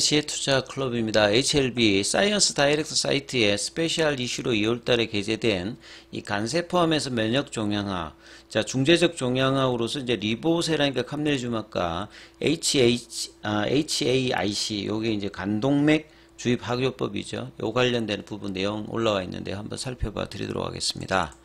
지혜투자클럽입니다. HLB 사이언스 다이렉트 사이트에 스페셜 이슈로 2월달에 게재된 이 간세 포함해서 면역 종양학, 자 중재적 종양학으로서 이제 리보세라니까 감내주막과 HAIC 요게 이제 간동맥 주입 학요법이죠. 요 관련된 부분 내용 올라와 있는데 한번 살펴봐 드리도록 하겠습니다.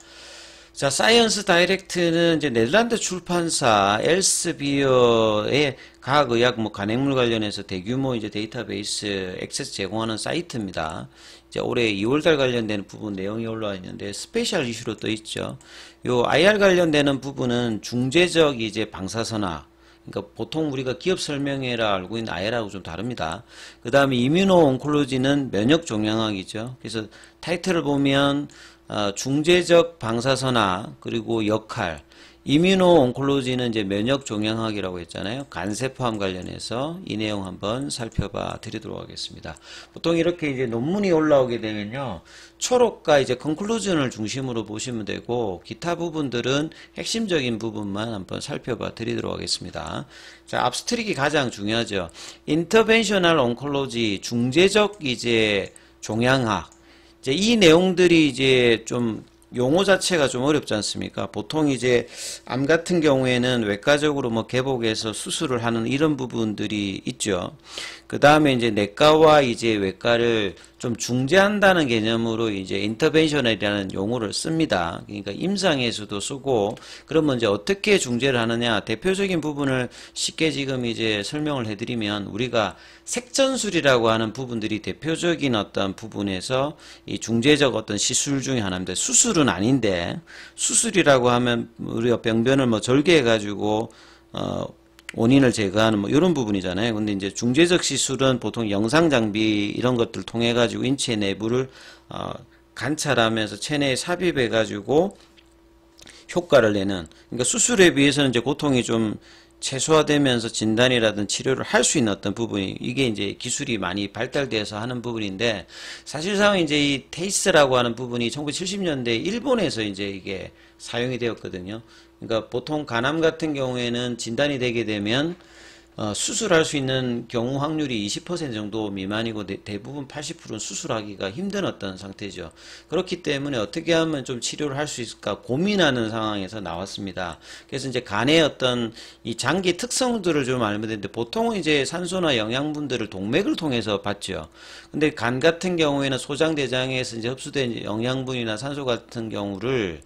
자, 사이언스 다이렉트는 이제 네덜란드 출판사 엘스비어의 과학의학 간행물 관련해서 대규모 이제 데이터베이스 액세스 제공하는 사이트입니다. 이제 올해 2월달 관련된 부분 내용이 올라와 있는데 스페셜 이슈로 떠 있죠. 요 IR 관련되는 부분은 중재적 이제 방사선학, 그러니까 보통 우리가 기업 설명회라 알고 있는 IR하고 좀 다릅니다. 그 다음에 이뮤노 온콜로지는 면역 종양학이죠. 그래서 타이틀을 보면 중재적 방사선학 그리고 역할, 이뮤노 온콜로지는 이제 면역 종양학이라고 했잖아요. 간세 포함 관련해서 이 내용 한번 살펴봐 드리도록 하겠습니다. 보통 이렇게 이제 논문이 올라오게 되면요, 초록과 이제 컨클루전을 중심으로 보시면 되고 기타 부분들은 핵심적인 부분만 한번 살펴봐 드리도록 하겠습니다. 자, 압스트릭이 가장 중요하죠. 인터벤셔널 온콜로지, 중재적 이제 종양학. 이제 이 내용들이 이제 좀 용어 자체가 좀 어렵지 않습니까? 보통 이제 암 같은 경우에는 외과적으로 뭐 개복해서 수술을 하는 이런 부분들이 있죠. 그 다음에 이제 내과와 이제 외과를 좀 중재한다는 개념으로 이제 인터벤셔널이라는 용어를 씁니다. 그러니까 임상에서도 쓰고, 그러면 이제 어떻게 중재를 하느냐, 대표적인 부분을 쉽게 지금 이제 설명을 해드리면, 우리가 색전술이라고 하는 부분들이 대표적인 어떤 부분에서 이 중재적 어떤 시술 중에 하나입니다. 수술은 아닌데, 수술이라고 하면 우리가 병변을 뭐 절개해 가지고 원인을 제거하는 뭐 이런 부분이잖아요. 근데 이제 중재적 시술은 보통 영상 장비 이런 것들 통해 가지고 인체 내부를 관찰하면서 체내에 삽입해 가지고 효과를 내는, 그러니까 수술에 비해서는 이제 고통이 좀 최소화되면서 진단이라든 치료를 할 수 있는 어떤 부분이, 이게 이제 기술이 많이 발달돼서 하는 부분인데, 사실상 이제 이 테이스라고 하는 부분이 1970년대 일본에서 이제 이게 사용이 되었거든요. 그러니까 보통 간암 같은 경우에는 진단이 되게 되면 수술할 수 있는 경우 확률이 20% 정도 미만이고 대부분 80%는 수술하기가 힘든 어떤 상태죠. 그렇기 때문에 어떻게 하면 좀 치료를 할 수 있을까 고민하는 상황에서 나왔습니다. 그래서 이제 간의 어떤 이 장기 특성들을 좀 알면 되는데, 보통은 이제 산소나 영양분들을 동맥을 통해서 받죠. 근데 간 같은 경우에는 소장대장에서 이제 흡수된 영양분이나 산소 같은 경우를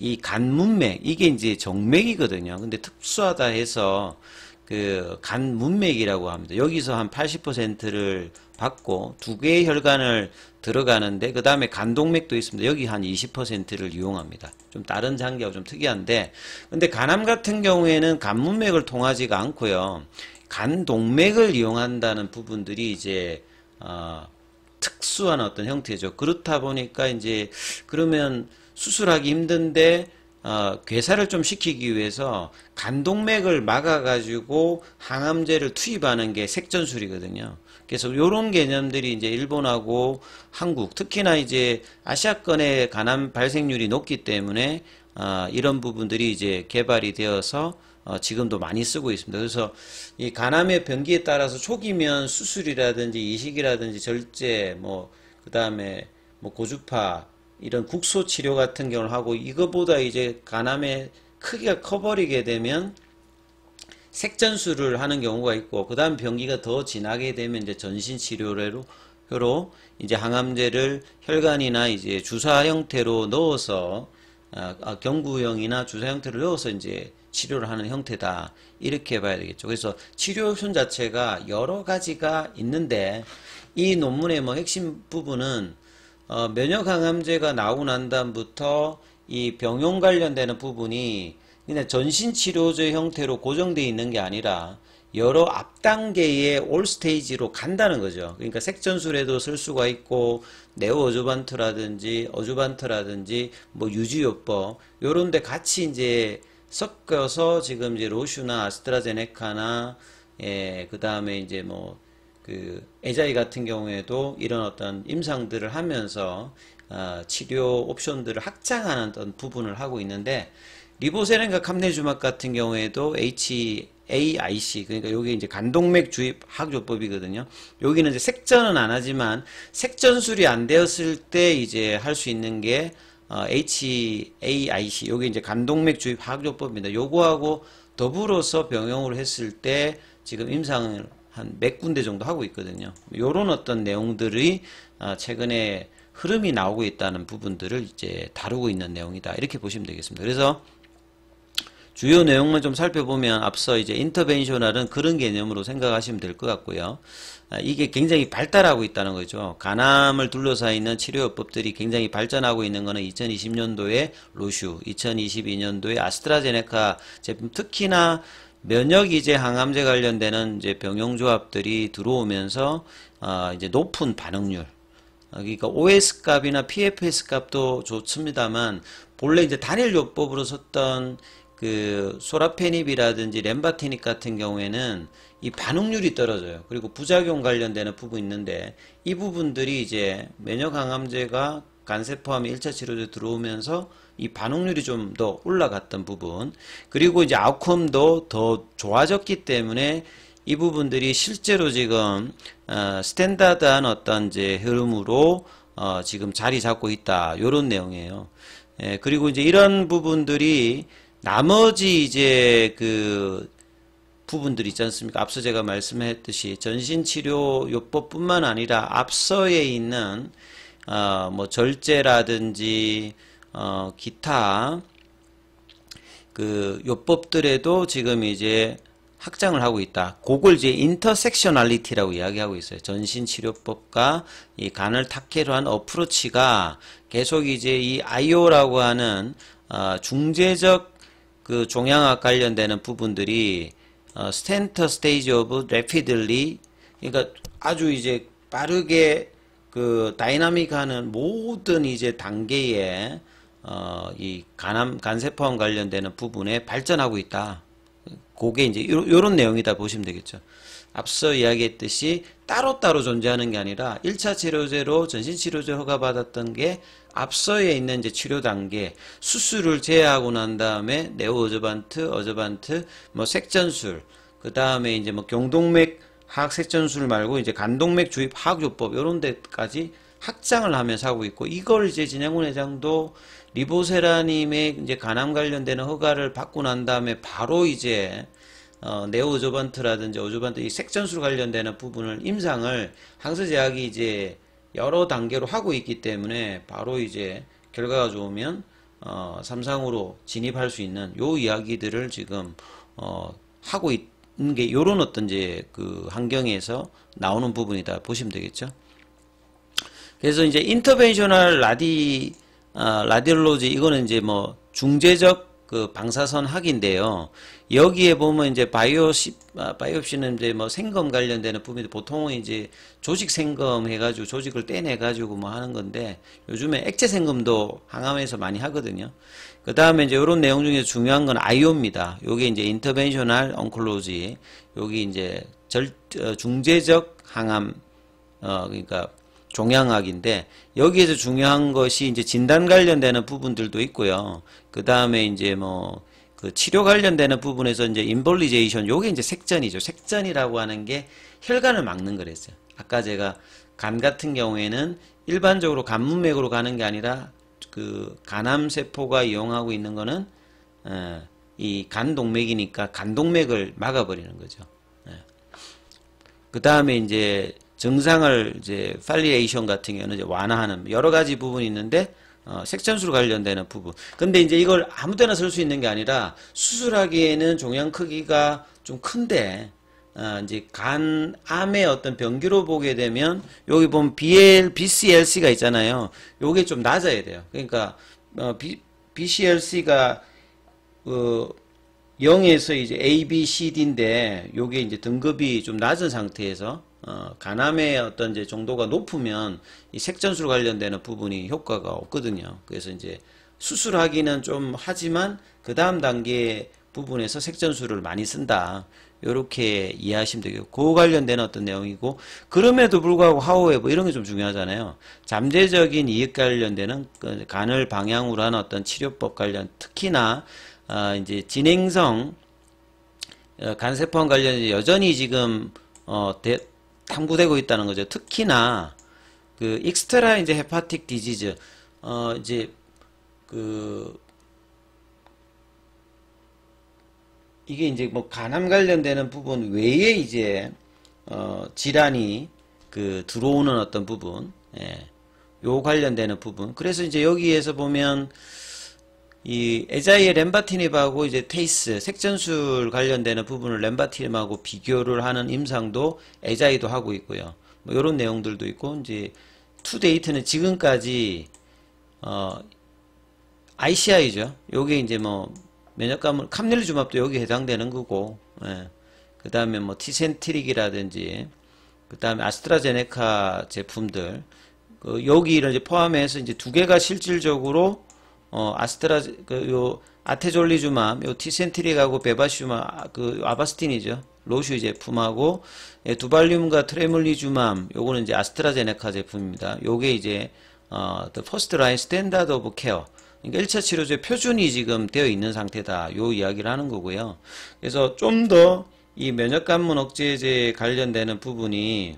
이 간 문맥, 이게 이제 정맥이거든요. 근데 특수하다 해서 그 간 문맥이라고 합니다. 여기서 한 80%를 받고 두 개의 혈관을 들어가는데, 그 다음에 간동맥도 있습니다. 여기 한 20%를 이용합니다. 좀 다른 장기하고 좀 특이한데, 근데 간암 같은 경우에는 간 문맥을 통하지가 않고요, 간동맥을 이용한다는 부분들이 이제 특수한 어떤 형태죠. 그렇다 보니까 이제 그러면 수술하기 힘든데 괴사를 좀 시키기 위해서 간동맥을 막아가지고 항암제를 투입하는 게 색전술이거든요. 그래서 이런 개념들이 이제 일본하고 한국, 특히나 이제 아시아권의 간암 발생률이 높기 때문에 이런 부분들이 이제 개발이 되어서 지금도 많이 쓰고 있습니다. 그래서 이 간암의 병기에 따라서 초기면 수술이라든지 이식이라든지 절제, 그 다음에 고주파, 이런 국소 치료 같은 경우를 하고, 이거보다 이제 간암의 크기가 커버리게 되면 색전술을 하는 경우가 있고, 그 다음 병기가 더 진하게 되면 이제 전신 치료로 이제 항암제를 혈관이나 이제 주사 형태로 넣어서 경구형이나 주사 형태로 넣어서 이제 치료를 하는 형태다, 이렇게 봐야 되겠죠. 그래서 치료 옵션 자체가 여러 가지가 있는데, 이 논문의 핵심 부분은 면역항암제가 나오고 난 다음부터 이 병용 관련되는 부분이 그냥 전신치료제 형태로 고정되어 있는 게 아니라 여러 앞단계의 올 스테이지로 간다는 거죠. 그러니까 색전술에도 쓸 수가 있고, 네오어주반트라든지 어주반트라든지 유지요법 요런 데 같이 이제 섞여서 지금 이제 로슈나 아스트라제네카나 그 다음에 이제 에자이 같은 경우에도 이런 어떤 임상들을 하면서 치료 옵션들을 확장하는 어떤 부분을 하고 있는데, 리보세렌과 캄네주막 같은 경우에도 AIC, 그러니까 여기 이제 간동맥 주입 항조법이거든요. 여기는 이제 색전은 안 하지만 색전술이 안 되었을 때 이제 할 수 있는 게 HAIC, 여기 이제 간동맥 주입 항조법입니다. 요거하고 더불어서 병용을 했을 때 지금 임상을 한 몇 군데 정도 하고 있거든요. 요런 어떤 내용들이 최근에 흐름이 나오고 있다는 부분들을 이제 다루고 있는 내용이다. 이렇게 보시면 되겠습니다. 그래서 주요 내용만 좀 살펴보면 앞서 이제 인터벤셔널은 그런 개념으로 생각하시면 될 것 같고요. 이게 굉장히 발달하고 있다는 거죠. 간암을 둘러싸여 있는 치료요법들이 굉장히 발전하고 있는 거는 2020년도에 로슈, 2022년도에 아스트라제네카 제품, 특히나 면역이제 항암제 관련되는 이제 병용조합들이 들어오면서 이제 높은 반응률, 그러니까 OS 값이나 PFS 값도 좋습니다만 본래 이제 단일요법으로 썼던 그 소라페닙이라든지 렘바티닉 같은 경우에는 이 반응률이 떨어져요. 그리고 부작용 관련되는 부분이 있는데 이 부분들이 이제 면역항암제가 간세포함이 1차 치료제 들어오면서 이 반응률이 좀 더 올라갔던 부분, 그리고 이제 아웃컴도 더 좋아졌기 때문에 이 부분들이 실제로 지금 스탠다드한 어떤 이제 흐름으로 지금 자리 잡고 있다. 요런 내용이에요. 그리고 이제 이런 부분들이 나머지 이제 그 부분들 있지 않습니까? 앞서 제가 말씀했듯이 전신치료요법뿐만 아니라 앞서에 있는 뭐 절제라든지 기타 그 요법들에도 지금 이제 확장을 하고 있다. 그걸 이제 인터섹셔널리티라고 이야기하고 있어요. 전신치료법과 이 간을 타겟으로 한 어프로치가 계속 이제 이 IO라고 하는 중재적 그 종양학 관련되는 부분들이 스탠터 스테이지 오브 래피들리, 그러니까 아주 이제 빠르게 그 다이나믹하는 모든 이제 단계에 이 간세포암 관련되는 부분에 발전하고 있다. 그게 이제 요런 내용이다 보시면 되겠죠. 앞서 이야기했듯이 따로따로 존재하는 게 아니라 1차 치료제로 전신치료제 허가받았던 게 앞서에 있는 이제 치료 단계, 수술을 제외하고 난 다음에 네오어저반트, 어저반트, 뭐 색전술, 그 다음에 이제 뭐 경동맥 하악 색전술 말고 이제 간동맥 주입 하악요법 이런 데까지 확장을 하면서 하고 있고, 이걸 이제 진행훈 회장도 리보세라님의 이제 간암 관련되는 허가를 받고 난 다음에 바로 이제 네오어저반트라든지 어저반트 이 색전술 관련되는 부분을 임상을 항서제약이 이제 여러 단계로 하고 있기 때문에 바로 이제 결과가 좋으면 삼상으로 진입할 수 있는 요 이야기들을 지금 하고 있는 게 요런 어떤 이제 그 환경에서 나오는 부분이다 보시면 되겠죠. 그래서 이제 인터벤셔널 라디올로지, 이거는 이제 뭐 중재적 그 방사선 학인데요. 여기에 보면 이제 바이옵시는 이제 뭐 생검 관련되는 부분인데 보통은 이제 조직 생검 해가지고 조직을 떼내가지고 뭐 하는 건데, 요즘에 액체 생검도 항암에서 많이 하거든요. 그 다음에 이제 이런 내용 중에 중요한 건 아이오입니다. 요게 이제 인터벤셔널 oncollogy, 여기 이제 중재적 항암, 그러니까 종양학인데, 여기에서 중요한 것이 이제 진단 관련되는 부분들도 있고요. 그 다음에 이제 뭐 그 치료 관련되는 부분에서 이제 임볼리제이션, 요게 이제 색전이죠. 색전이라고 하는 게 혈관을 막는 거랬어요. 아까 제가 간 같은 경우에는 일반적으로 간문맥으로 가는 게 아니라 그 간암세포가 이용하고 있는 거는 이 간동맥이니까 간동맥을 막아버리는 거죠. 그 다음에 이제 증상을 이제 팔리에이션 같은 경우는 이제 완화하는 여러 가지 부분이 있는데, 색전술 관련되는 부분. 근데 이제 이걸 아무 데나 쓸 수 있는 게 아니라 수술하기에는 종양 크기가 좀 큰데, 이제 간암의 어떤 병기로 보게 되면 여기 보면 BCLC가 있잖아요. 요게 좀 낮아야 돼요. 그러니까 BCLC가 0에서 이제 A, B, C, D인데 요게 이제 등급이 좀 낮은 상태에서 간암의 어떤 이제 정도가 높으면 이 색전술 관련되는 부분이 효과가 없거든요. 그래서 이제 수술하기는 좀 하지만 그 다음 단계 부분에서 색전술을 많이 쓴다. 요렇게 이해하시면 되겠고, 그 관련된 어떤 내용이고, 그럼에도 불구하고 하우에버 이런 게 좀 중요하잖아요. 잠재적인 이익 관련되는 간을 방향으로 하는 어떤 치료법 관련, 특히나 이제 진행성 간세포암 관련이 여전히 지금 탐구되고 있다는 거죠. 특히나 그 익스트라 이제 헤파틱 디지즈 이제 그 이게 이제 뭐 간암 관련되는 부분 외에 이제 질환이 그 들어오는 어떤 부분, 예, 요 관련되는 부분. 그래서 이제 여기에서 보면 이 에자이의 렘바티닙하고 이제 테이스 색전술 관련되는 부분을 렘바티닙하고 비교를 하는 임상도 에자이도 하고 있고요. 뭐 이런 내용들도 있고 이제 투데이트는 지금까지 ICI죠. 요게 이제 뭐 면역감을 캄릴리주맙도 여기 해당되는 거고, 예. 그 다음에 뭐 티센트릭이라든지 그 다음에 아스트라제네카 제품들 여기를 이제 포함해서 이제 두 개가 실질적으로 요 아테졸리주맘, 요 티센트릭하고 베바시주맘, 그 아바스틴이죠. 로슈 제품하고 두발륨과 트레몰리주맘, 요거는 이제 아스트라제네카 제품입니다. 요게 이제 the first line standard of care. 그러니까 1차 치료제 표준이 지금 되어 있는 상태다. 요 이야기를 하는 거고요. 그래서 좀 더 이 면역관문 억제제 관련되는 부분이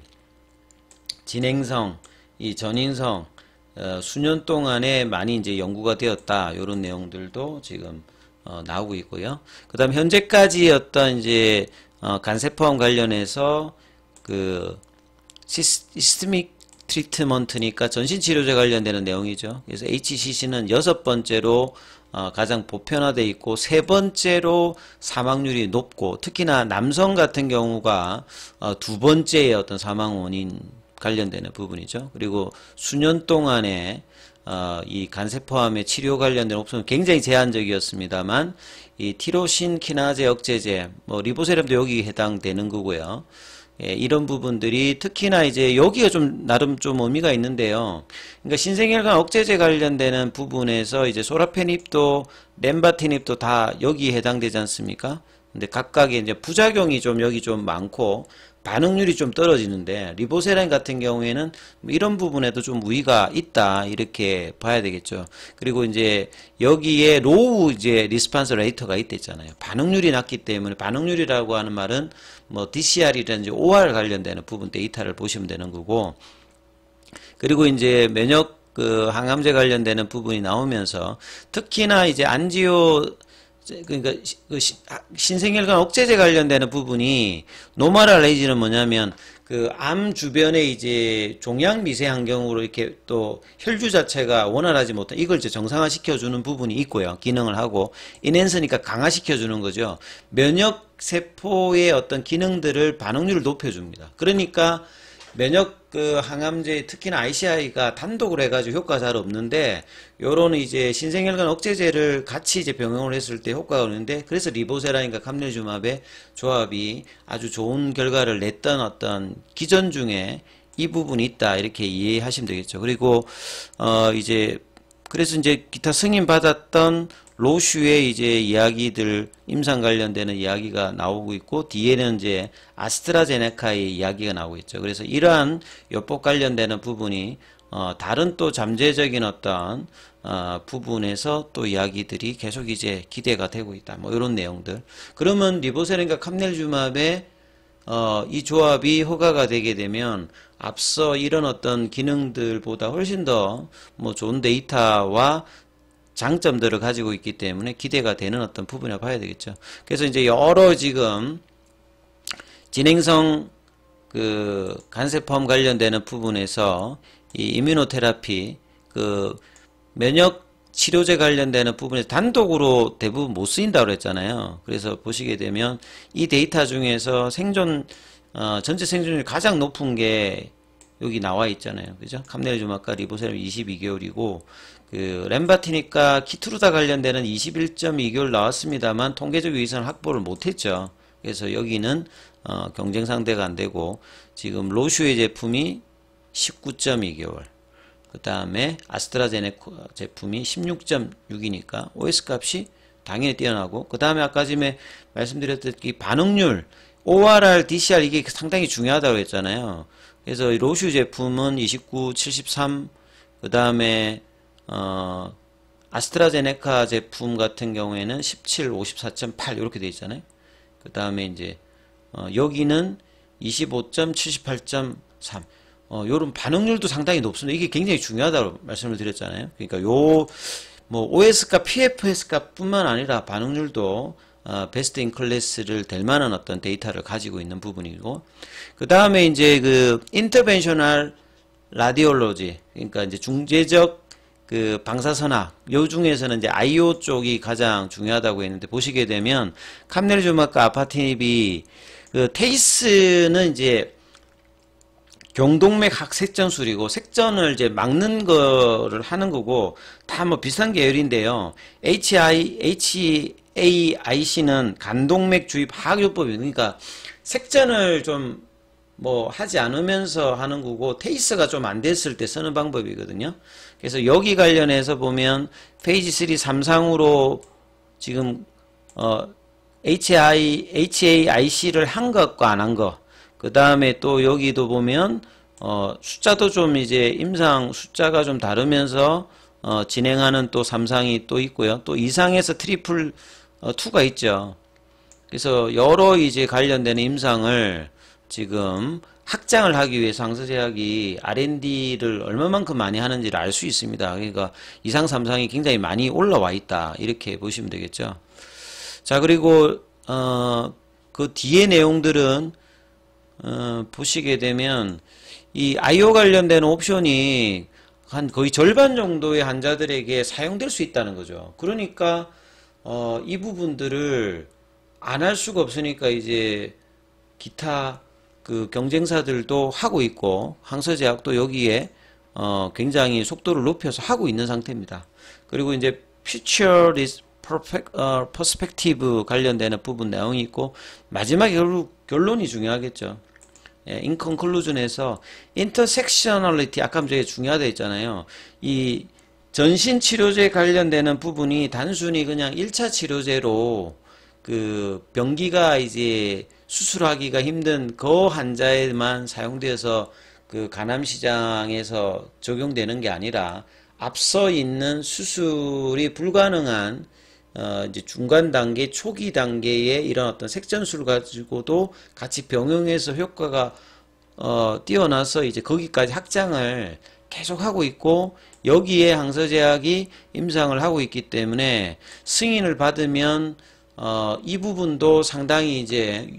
진행성, 이 전인성, 수년 동안에 많이 이제 연구가 되었다. 요런 내용들도 지금 나오고 있고요. 그 다음 현재까지 어떤 이제 간세포암 관련해서 그 시스템ik 트리트먼트니까 전신치료제 관련되는 내용이죠. 그래서 HCC는 6번째로 가장 보편화되어 있고 3번째로 사망률이 높고 특히나 남성 같은 경우가 2번째의 어떤 사망 원인 관련되는 부분이죠. 그리고 수년 동안에 이 간세포암의 치료 관련된 옵션은 굉장히 제한적이었습니다만 이 티로신 키나제 억제제, 뭐 리보세럼도 여기 해당되는 거고요. 예, 이런 부분들이 특히나 이제 여기가 좀 나름 좀 의미가 있는데요. 그러니까 신생혈관 억제제 관련되는 부분에서 이제 소라페닙도 렘바티닙도 다 여기에 해당되지 않습니까? 근데 각각의 이제 부작용이 좀 여기 좀 많고 반응률이 좀 떨어지는데 리보세라인 같은 경우에는 이런 부분에도 좀 우위가 있다 이렇게 봐야 되겠죠. 그리고 이제 여기에 로우 이제 리스판스 레이터가 있댔잖아요. 반응률이 낮기 때문에 반응률이라고 하는 말은 뭐 DCR이라든지 OR 관련되는 부분 데이터를 보시면 되는 거고 그리고 이제 면역 그 항암제 관련되는 부분이 나오면서 특히나 이제 안지오 그러니까 신생혈관 억제제 관련되는 부분이 노멀레이즈는 뭐냐면 그 암 주변에 이제 종양 미세 환경으로 이렇게 또 혈류 자체가 원활하지 못한 이걸 이제 정상화시켜 주는 부분이 있고요. 기능을 하고 인핸서니까 강화시켜 주는 거죠. 면역 세포의 어떤 기능들을 반응률을 높여 줍니다. 그러니까 면역 그 항암제 특히나 ICI가 단독으로 해가지고 효과가 잘 없는데 요런 이제 신생혈관 억제제를 같이 이제 병용을 했을 때 효과가 오는데 그래서 리보세라인과 캄릴리주맙의 조합이 아주 좋은 결과를 냈던 어떤 기전 중에 이 부분이 있다 이렇게 이해하시면 되겠죠. 그리고 이제 그래서 이제 기타 승인 받았던 로슈의 이제 이야기들 임상 관련되는 이야기가 나오고 있고 뒤에는 이제 아스트라제네카의 이야기가 나오고 있죠. 그래서 이러한 요법 관련되는 부분이 다른 또 잠재적인 어떤 부분에서 또 이야기들이 계속 이제 기대가 되고 있다. 뭐 이런 내용들. 그러면 리보세린과 캄릴리주맙의 이 조합이 허가가 되게 되면 앞서 이런 어떤 기능들보다 훨씬 더 뭐 좋은 데이터와 장점들을 가지고 있기 때문에 기대가 되는 어떤 부분이라고 봐야 되겠죠. 그래서 이제 여러 지금 진행성 그 간세포암 관련되는 부분에서 이 이뮤노테라피 그 면역 치료제 관련되는 부분에서 단독으로 대부분 못 쓰인다고 그랬잖아요. 그래서 보시게 되면 이 데이터 중에서 생존 전체 생존율이 가장 높은 게 여기 나와 있잖아요. 그죠? 캄릴리주맙과 리보세람 22개월이고 그 렘바티닙과 키트루다 관련되는 21.2개월 나왔습니다만 통계적 유의선을 확보를 못했죠. 그래서 여기는 경쟁 상대가 안 되고 지금 로슈의 제품이 19.2개월 그 다음에 아스트라제네카 제품이 16.6이니까 OS 값이 당연히 뛰어나고 그 다음에 아까 전에 말씀드렸듯이 반응률 ORR, DCR 이게 상당히 중요하다고 했잖아요. 그래서 로슈 제품은 29, 73, 그 다음에 아스트라제네카 제품 같은 경우에는 17, 54.8 이렇게 돼 있잖아요. 그 다음에 이제 여기는 25.78.3. 요런 반응률도 상당히 높습니다. 이게 굉장히 중요하다고 말씀을 드렸잖아요. 그러니까 뭐 OS값, PFS값 뿐만 아니라 반응률도 베스트 인 클래스를 될 만한 어떤 데이터를 가지고 있는 부분이고, 그 다음에 이제 그 인터벤셔널 라디올로지, 그러니까 이제 중재적 그 방사선학, 요 중에서는 이제 IO 쪽이 가장 중요하다고 했는데, 보시게 되면 캄넬주막과 아파티닙이 그 테이스는 이제 경동맥 학색전술이고 색전을 이제 막는 거를 하는 거고, 다 뭐 비슷한 계열인데요. HAIC는 간동맥 주입 하악요법이, 그러니까 색전을 좀 뭐 하지 않으면서 하는 거고, 테이스가 좀 안 됐을 때 쓰는 방법이거든요. 그래서 여기 관련해서 보면 페이지 3 3상으로 지금 HAIC를 한 것과 안 한 것, 그 다음에 또 여기도 보면 숫자도 좀 이제 임상 숫자가 좀 다르면서 진행하는 또 3상이 또 있고요. 또 2상에서 트리플 2가 있죠. 그래서 여러 이제 관련되는 임상을 지금 확장을 하기 위해서 항서제약이 R&D를 얼마만큼 많이 하는지를 알 수 있습니다. 그러니까 2상, 3상이 굉장히 많이 올라와 있다, 이렇게 보시면 되겠죠. 자, 그리고 그 뒤에 내용들은 보시게 되면 이 IO 관련된 옵션이 한 거의 절반 정도의 환자들에게 사용될 수 있다는 거죠. 그러니까 이 부분들을 안 할 수가 없으니까 이제 기타 그 경쟁사들도 하고 있고, 항서제약도 여기에 굉장히 속도를 높여서 하고 있는 상태입니다. 그리고 이제 future is perspective 관련되는 부분 내용이 있고, 마지막에 결론이 중요하겠죠. 예, in conclusion에서 intersectionality, 아까 저게 중요하다 했잖아요. 이 전신 치료제 관련되는 부분이 단순히 그냥 1차 치료제로 그 병기가 이제 수술하기가 힘든 그 환자에만 사용되어서 그 간암 시장에서 적용되는 게 아니라, 앞서 있는 수술이 불가능한 이제 중간 단계, 초기 단계의 이런 어떤 색전술 가지고도 같이 병용해서 효과가 뛰어나서 이제 거기까지 확장을 계속하고 있고, 여기에 항서제약이 임상을 하고 있기 때문에 승인을 받으면 이 부분도 상당히 이제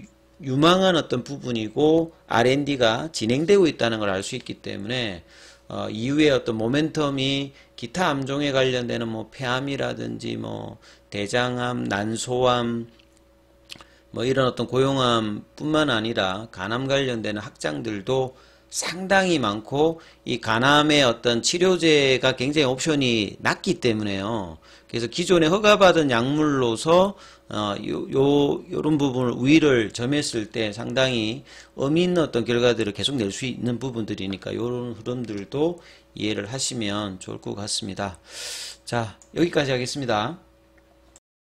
유망한 어떤 부분이고 R&D가 진행되고 있다는 걸 알 수 있기 때문에 이후에 어떤 모멘텀이 기타 암종에 관련되는 뭐 폐암이라든지 뭐 대장암, 난소암, 뭐 이런 어떤 고용암 뿐만 아니라 간암 관련되는 확장들도 상당히 많고, 이 간암의 어떤 치료제가 굉장히 옵션이 낮기 때문에요. 그래서 기존에 허가받은 약물로서 요런 부분을 우위를 점했을 때 상당히 의미 있는 어떤 결과들을 계속 낼 수 있는 부분들이니까 요런 흐름들도 이해를 하시면 좋을 것 같습니다. 자, 여기까지 하겠습니다.